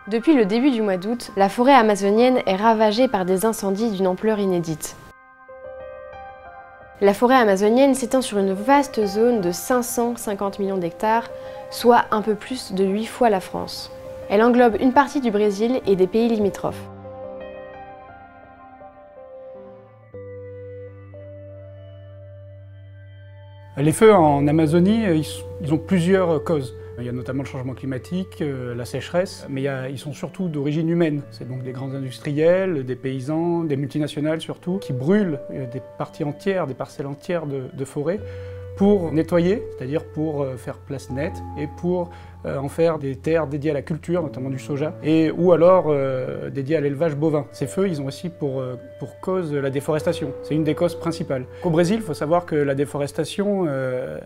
Depuis le début du mois d'août, la forêt amazonienne est ravagée par des incendies d'une ampleur inédite. La forêt amazonienne s'étend sur une vaste zone de 550 millions d'hectares, soit un peu plus de 8 fois la France. Elle englobe une partie du Brésil et des pays limitrophes. Les feux en Amazonie, ils ont plusieurs causes. Il y a notamment le changement climatique, la sécheresse, mais ils sont surtout d'origine humaine. C'est donc des grands industriels, des paysans, des multinationales surtout, qui brûlent des parties entières, des parcelles entières de forêt pour nettoyer, c'est-à-dire pour faire place nette et pour en faire des terres dédiées à la culture, notamment du soja, ou alors dédiées à l'élevage bovin. Ces feux, ils ont aussi pour cause la déforestation. C'est une des causes principales. Au Brésil, il faut savoir que la déforestation,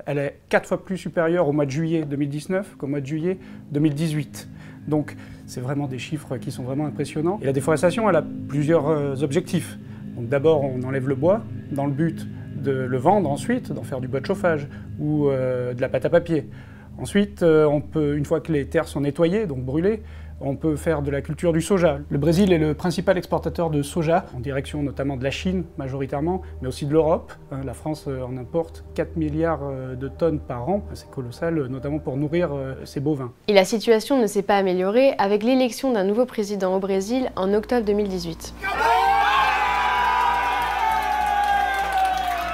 elle est 4 fois plus supérieure au mois de juillet 2019 qu'au mois de juillet 2018. Donc c'est vraiment des chiffres qui sont vraiment impressionnants. Et la déforestation, elle a plusieurs objectifs. Donc d'abord, on enlève le bois dans le but de le vendre ensuite, d'en faire du bois de chauffage ou de la pâte à papier. Ensuite, on peut, une fois que les terres sont nettoyées, donc brûlées, on peut faire de la culture du soja. Le Brésil est le principal exportateur de soja, en direction notamment de la Chine majoritairement, mais aussi de l'Europe. La France en importe 4 milliards de tonnes par an. C'est colossal, notamment pour nourrir ses bovins. Et la situation ne s'est pas améliorée avec l'élection d'un nouveau président au Brésil en octobre 2018.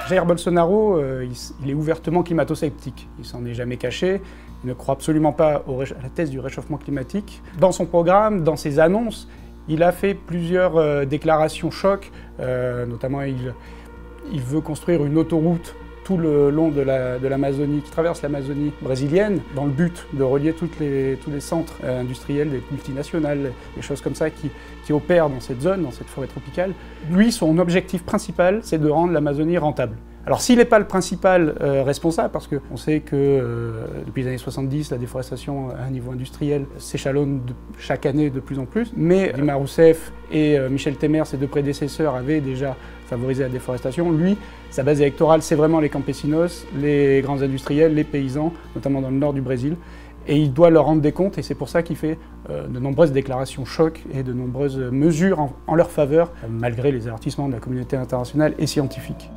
Jair Bolsonaro, il est ouvertement climato-sceptique. Il s'en est jamais caché. Il ne croit absolument pas à la thèse du réchauffement climatique. Dans son programme, dans ses annonces, il a fait plusieurs déclarations chocs. Notamment, il veut construire une autoroute tout le long de l'Amazonie, qui traverse l'Amazonie brésilienne, dans le but de relier tous les centres industriels des multinationales, des choses comme ça qui opèrent dans cette zone, dans cette forêt tropicale. Lui, son objectif principal, c'est de rendre l'Amazonie rentable. Alors s'il n'est pas le principal responsable, parce qu'on sait que depuis les années 70, la déforestation à un niveau industriel s'échelonne chaque année de plus en plus, mais Dilma Rousseff et Michel Temer, ses deux prédécesseurs, avaient déjà favorisé la déforestation. Lui, sa base électorale, c'est vraiment les campesinos, les grands industriels, les paysans, notamment dans le nord du Brésil. Et il doit leur rendre des comptes, et c'est pour ça qu'il fait de nombreuses déclarations chocs et de nombreuses mesures en leur faveur, malgré les avertissements de la communauté internationale et scientifique.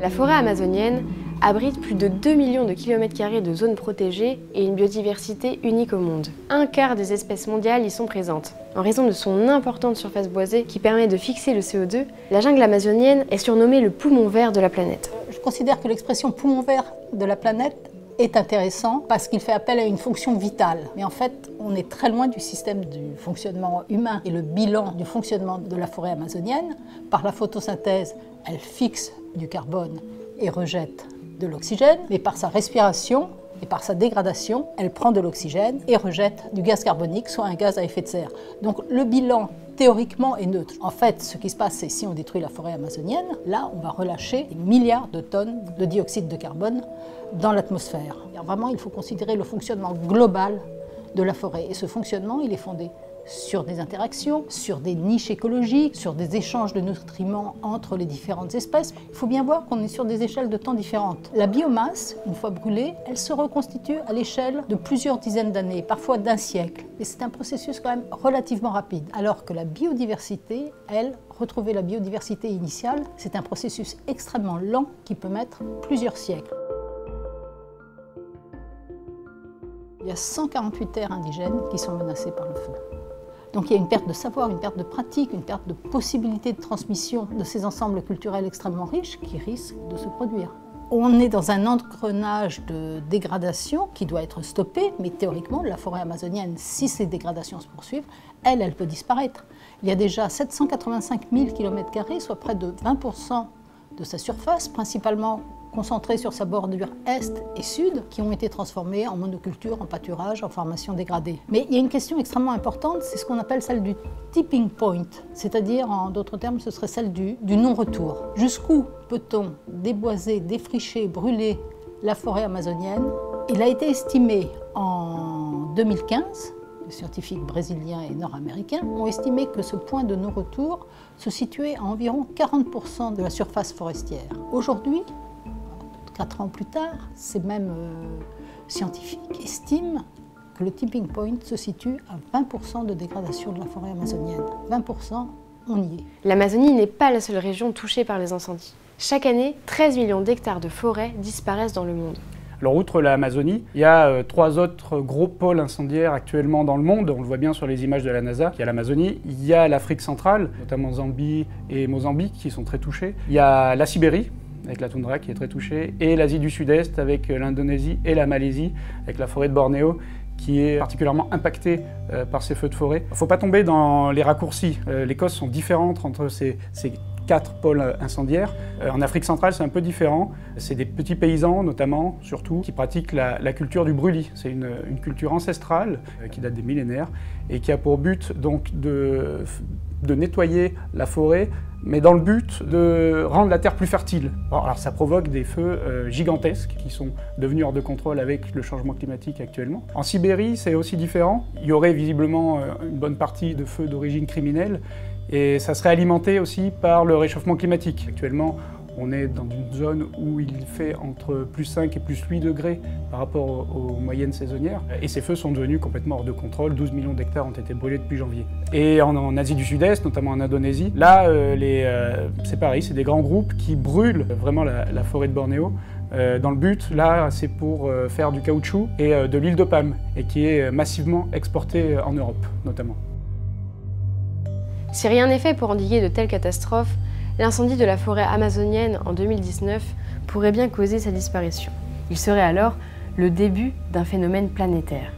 La forêt amazonienne abrite plus de 2 millions de kilomètres carrés de zones protégées et une biodiversité unique au monde. Un quart des espèces mondiales y sont présentes. En raison de son importante surface boisée qui permet de fixer le CO2, la jungle amazonienne est surnommée le poumon vert de la planète. Je considère que l'expression poumon vert de la planète est intéressant parce qu'il fait appel à une fonction vitale. Mais en fait, on est très loin du système du fonctionnement humain. Et le bilan du fonctionnement de la forêt amazonienne, par la photosynthèse, elle fixe du carbone et rejette de l'oxygène, mais par sa respiration et par sa dégradation, elle prend de l'oxygène et rejette du gaz carbonique, soit un gaz à effet de serre. Donc le bilan, théoriquement, est neutre. En fait, ce qui se passe, c'est si on détruit la forêt amazonienne, là, on va relâcher des milliards de tonnes de dioxyde de carbone dans l'atmosphère. Vraiment, il faut considérer le fonctionnement global de la forêt. Et ce fonctionnement, il est fondé sur des interactions, sur des niches écologiques, sur des échanges de nutriments entre les différentes espèces. Il faut bien voir qu'on est sur des échelles de temps différentes. La biomasse, une fois brûlée, elle se reconstitue à l'échelle de plusieurs dizaines d'années, parfois d'un siècle. Et c'est un processus quand même relativement rapide. Alors que la biodiversité, elle, retrouver la biodiversité initiale, c'est un processus extrêmement lent qui peut mettre plusieurs siècles. Il y a 148 terres indigènes qui sont menacées par le feu. Donc il y a une perte de savoir, une perte de pratique, une perte de possibilité de transmission de ces ensembles culturels extrêmement riches qui risquent de se produire. On est dans un engrenage de dégradation qui doit être stoppé, mais théoriquement, la forêt amazonienne, si ces dégradations se poursuivent, elle peut disparaître. Il y a déjà 785 000 km², soit près de 20% de sa surface, principalement concentrés sur sa bordure est et sud, qui ont été transformés en monoculture, en pâturage, en formation dégradée. Mais il y a une question extrêmement importante, c'est ce qu'on appelle celle du tipping point, c'est-à-dire, en d'autres termes, ce serait celle du non-retour. Jusqu'où peut-on déboiser, défricher, brûler la forêt amazonienne? Il a été estimé en 2015, les scientifiques brésiliens et nord-américains ont estimé que ce point de non-retour se situait à environ 40% de la surface forestière. Aujourd'hui, 4 ans plus tard, ces mêmes scientifiques estiment que le tipping point se situe à 20% de dégradation de la forêt amazonienne. 20%, on y est. L'Amazonie n'est pas la seule région touchée par les incendies. Chaque année, 13 millions d'hectares de forêts disparaissent dans le monde. Alors, outre l'Amazonie, il y a 3 autres gros pôles incendiaires actuellement dans le monde. On le voit bien sur les images de la NASA. Il y a l'Amazonie, il y a l'Afrique centrale, notamment Zambie et Mozambique qui sont très touchés. Il y a la Sibérie, avec la toundra qui est très touchée, et l'Asie du Sud-Est avec l'Indonésie et la Malaisie, avec la forêt de Bornéo, qui est particulièrement impactée par ces feux de forêt. Il ne faut pas tomber dans les raccourcis. Les causes sont différentes entre ces 4 pôles incendiaires. En Afrique centrale, c'est un peu différent. C'est des petits paysans, notamment, surtout, qui pratiquent la culture du brûlis. C'est une culture ancestrale qui date des millénaires et qui a pour but donc de nettoyer la forêt, mais dans le but de rendre la terre plus fertile. Alors ça provoque des feux gigantesques qui sont devenus hors de contrôle avec le changement climatique actuellement. En Sibérie, c'est aussi différent. Il y aurait visiblement une bonne partie de feux d'origine criminelle, et ça serait alimenté aussi par le réchauffement climatique. Actuellement, on est dans une zone où il fait entre plus 5 et plus 8 degrés par rapport aux moyennes saisonnières. Et ces feux sont devenus complètement hors de contrôle. 12 millions d'hectares ont été brûlés depuis janvier. Et en Asie du Sud-Est, notamment en Indonésie, là, c'est pareil, c'est des grands groupes qui brûlent vraiment la forêt de Bornéo. Dans le but, là, c'est pour faire du caoutchouc et de l'huile de palme, et qui est massivement exportée en Europe, notamment. Si rien n'est fait pour endiguer de telles catastrophes, l'incendie de la forêt amazonienne en 2019 pourrait bien causer sa disparition. Il serait alors le début d'un phénomène planétaire.